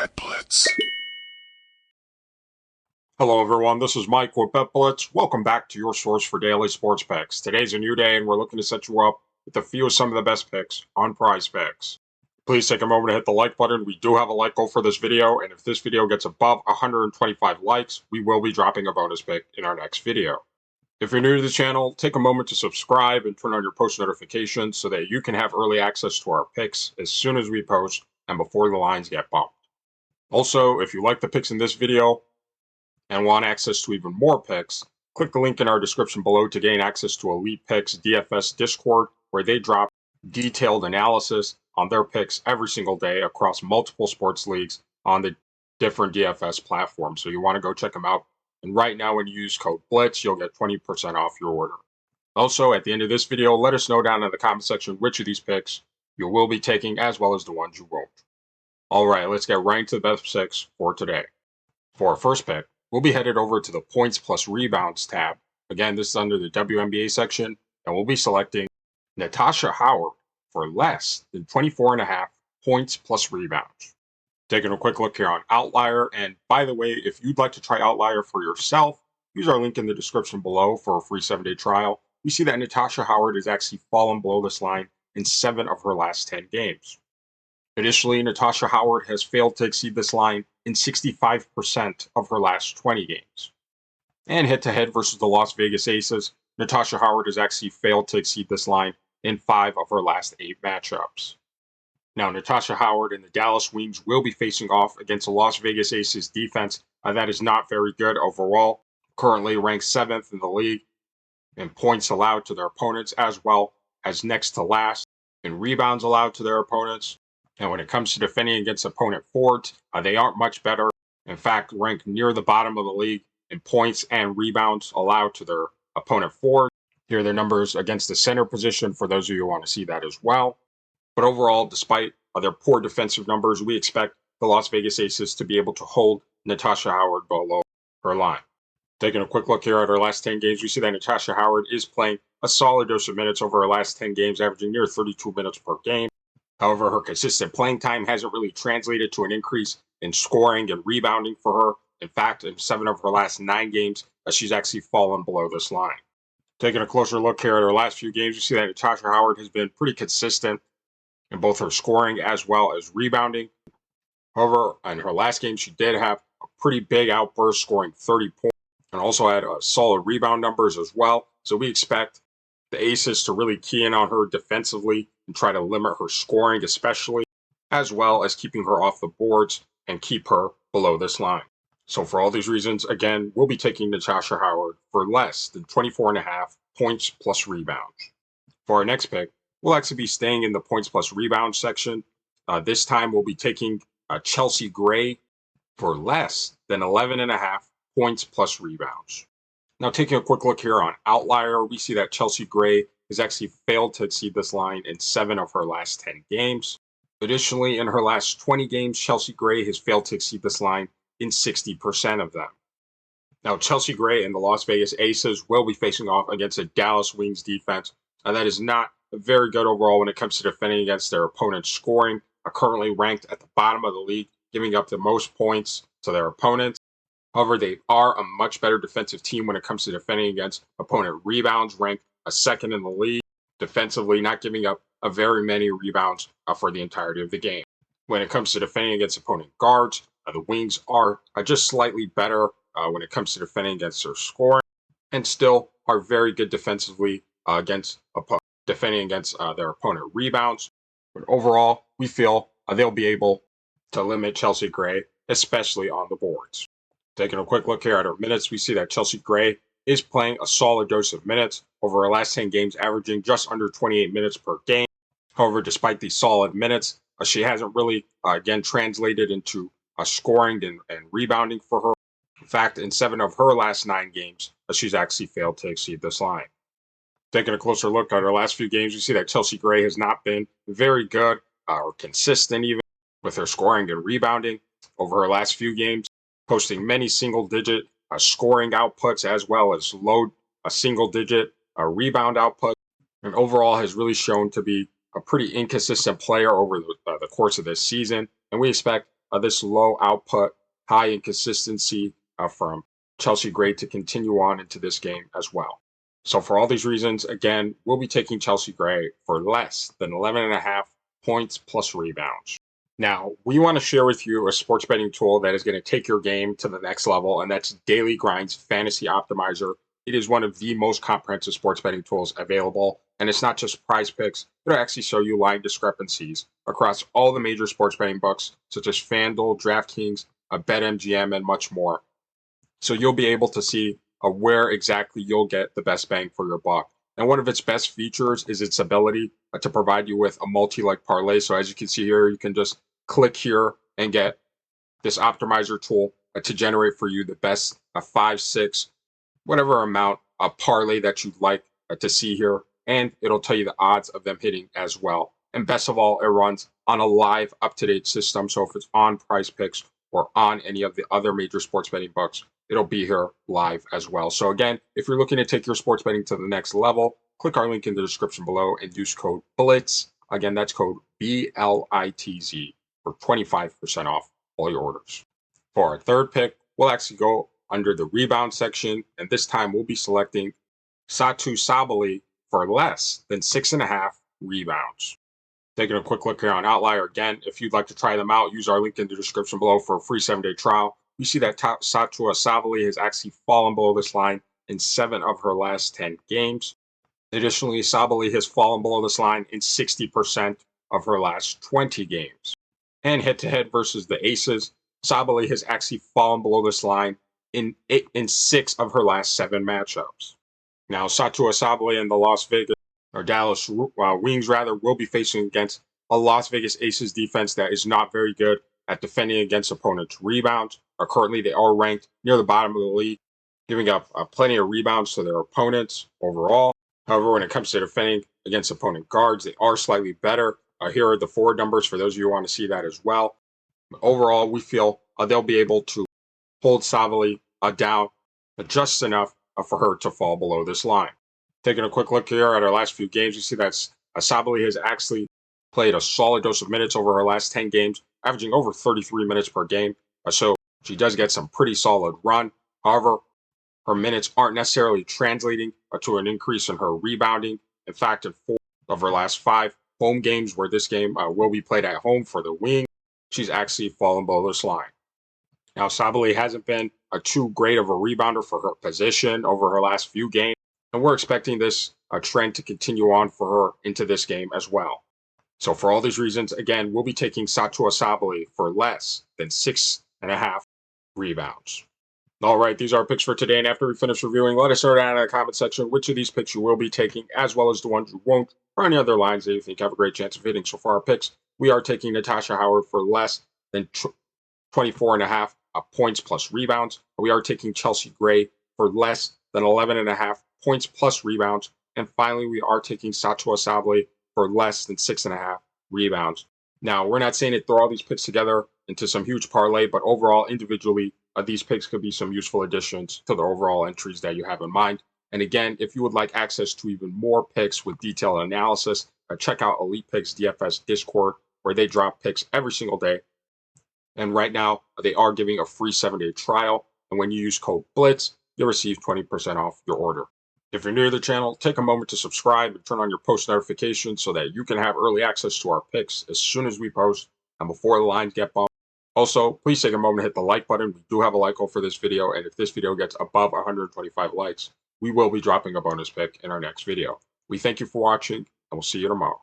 Bet Blitz. Hello everyone, this is Mike with Bet Blitz. Welcome back to your source for daily sports picks. Today's a new day and we're looking to set you up with a few of some of the best picks on PrizePicks. Please take a moment to hit the like button. We do have a like goal for this video, and if this video gets above 125 likes, we will be dropping a bonus pick in our next video. If you're new to the channel, take a moment to subscribe and turn on your post notifications so that you can have early access to our picks as soon as we post and before the lines get bumped. Also, if you like the picks in this video and want access to even more picks, click the link in our description below to gain access to Elite Picks DFS Discord, where they drop detailed analysis on their picks every single day across multiple sports leagues on the different DFS platforms. So you want to go check them out. And right now, when you use code BLITZ, you'll get 20% off your order. Also, at the end of this video, let us know down in the comment section which of these picks you will be taking, as well as the ones you won't. All right, let's get right into the best picks for today. For our first pick, we'll be headed over to the points plus rebounds tab. Again, this is under the WNBA section, and we'll be selecting Natasha Howard for less than 24.5 points plus rebounds. Taking a quick look here on Outlier, and by the way, if you'd like to try Outlier for yourself, use our link in the description below for a free 7-day trial. We see that Natasha Howard has actually fallen below this line in 7 of her last 10 games. Additionally, Natasha Howard has failed to exceed this line in 65% of her last 20 games. And head-to-head versus the Las Vegas Aces, Natasha Howard has actually failed to exceed this line in 5 of her last 8 matchups. Now, Natasha Howard and the Dallas Wings will be facing off against the Las Vegas Aces defense that is not very good overall, currently ranked 7th in the league in points allowed to their opponents, as well as next to last in rebounds allowed to their opponents. And when it comes to defending against opponent forwards, they aren't much better. In fact, ranked near the bottom of the league in points and rebounds allowed to their opponent forward. Here are their numbers against the center position for those of you who want to see that as well. But overall, despite their poor defensive numbers, we expect the Las Vegas Aces to be able to hold Natasha Howard below her line. Taking a quick look here at her last 10 games, we see that Natasha Howard is playing a solid dose of minutes over her last 10 games, averaging near 32 minutes per game. However, her consistent playing time hasn't really translated to an increase in scoring and rebounding for her. In fact, in 7 of her last 9 games, she's actually fallen below this line. Taking a closer look here at her last few games, you see that Natasha Howard has been pretty consistent in both her scoring as well as rebounding. However, in her last game, she did have a pretty big outburst, scoring 30 points, and also had solid rebound numbers as well. So we expect the Aces to really key in on her defensively and try to limit her scoring especially, as well as keeping her off the boards and keep her below this line. So for all these reasons, again, we'll be taking Natasha Howard for less than 24.5 points plus rebounds. For our next pick, we'll actually be staying in the points plus rebounds section. This time we'll be taking Chelsea Gray for less than 11.5 points plus rebounds. Now, taking a quick look here on Outlier, we see that Chelsea Gray has actually failed to exceed this line in 7 of her last 10 games. Additionally, in her last 20 games, Chelsea Gray has failed to exceed this line in 60% of them. Now, Chelsea Gray and the Las Vegas Aces will be facing off against a Dallas Wings defense that is not very good overall when it comes to defending against their opponent's scoring, currently ranked at the bottom of the league, giving up the most points to their opponents. However, they are a much better defensive team when it comes to defending against opponent rebounds, ranked a 2nd in the league defensively, not giving up a very many rebounds for the entirety of the game. When it comes to defending against opponent guards, the Wings are just slightly better when it comes to defending against their scoring, and still are very good defensively against defending against their opponent rebounds. But overall, we feel they'll be able to limit Chelsea Gray, especially on the boards. Taking a quick look here at her minutes, we see that Chelsea Gray is playing a solid dose of minutes over her last 10 games, averaging just under 28 minutes per game. However, despite these solid minutes, she hasn't really, again, translated into scoring and rebounding for her. In fact, in 7 of her last 9 games, she's actually failed to exceed this line. Taking a closer look at her last few games, we see that Chelsea Gray has not been very good or consistent even with her scoring and rebounding over her last few games, posting many single-digit scoring outputs as well as low single-digit rebound output, and overall has really shown to be a pretty inconsistent player over the course of this season. And we expect this low output, high inconsistency from Chelsea Gray to continue on into this game as well. So for all these reasons, again, we'll be taking Chelsea Gray for less than 11.5 points plus rebounds. Now, we want to share with you a sports betting tool that is going to take your game to the next level, and that's Daily Grind's Fantasy Optimizer. It is one of the most comprehensive sports betting tools available, and it's not just prize picks. It'll actually show you line discrepancies across all the major sports betting books, such as FanDuel, DraftKings, BetMGM, and much more. So you'll be able to see where exactly you'll get the best bang for your buck. And one of its best features is its ability to provide you with a multi-leg parlay. So as you can see here, you can just click here and get this optimizer tool to generate for you the best 5, 6, whatever amount of parlay that you'd like to see here. And it'll tell you the odds of them hitting as well. And best of all, it runs on a live, up-to-date system. So if it's on PrizePicks or on any of the other major sports betting books, it'll be here live as well. So again, if you're looking to take your sports betting to the next level, click our link in the description below and use code BLITZ. Again, that's code BLITZ for 25% off all your orders. For our third pick, we'll actually go under the rebound section, and this time we'll be selecting Satou Sabally for less than 6.5 rebounds. Taking a quick look here on Outlier. Again, if you'd like to try them out, use our link in the description below for a free 7-day trial. You see that Satou Sabally has actually fallen below this line in 7 of her last 10 games. Additionally, Sabally has fallen below this line in 60% of her last 20 games. And head-to-head versus the Aces, Sabally has actually fallen below this line in 6 of her last 7 matchups. Now, Satou Sabally and the Dallas Wings will be facing against a Las Vegas Aces defense that is not very good at defending against opponents' rebounds. Currently, they are ranked near the bottom of the league, giving up plenty of rebounds to their opponents overall. However, when it comes to defending against opponent guards, they are slightly better. Here are the forward numbers for those of you who want to see that as well. Overall, we feel they'll be able to hold Sabally down just enough for her to fall below this line. Taking a quick look here at our last few games, you see that Sabally has actually played a solid dose of minutes over her last 10 games, averaging over 33 minutes per game. So she does get some pretty solid run. However, her minutes aren't necessarily translating to an increase in her rebounding. In fact, in 4 of her last 5 home games where this game will be played at home for the Wing, she's actually fallen below this line. Now, Sabally hasn't been too great of a rebounder for her position over her last few games, and we're expecting this trend to continue on for her into this game as well. So for all these reasons, again, we'll be taking Satou Sabally for less than 6.5 rebounds. All right, these are our picks for today, and after we finish reviewing, let us know down in the comment section which of these picks you will be taking, as well as the ones you won't, or any other lines that you think have a great chance of hitting. So for our picks, we are taking Natasha Howard for less than 24.5 points plus rebounds. We are taking Chelsea Gray for less than 11.5 points plus rebounds. And finally, we are taking Satou Sabally for less than 6.5 rebounds. Now, we're not saying to throw all these picks together into some huge parlay, but overall, individually, these picks could be some useful additions to the overall entries that you have in mind. And again, if you would like access to even more picks with detailed analysis, check out Elite Picks DFS Discord, where they drop picks every single day. And right now, they are giving a free 7-day trial. And when you use code BLITZ, you'll receive 20% off your order. If you're new to the channel, take a moment to subscribe and turn on your post notifications so that you can have early access to our picks as soon as we post and before the lines get bumped. Also, please take a moment to hit the like button. We do have a like goal for this video, and if this video gets above 125 likes, we will be dropping a bonus pick in our next video. We thank you for watching, and we'll see you tomorrow.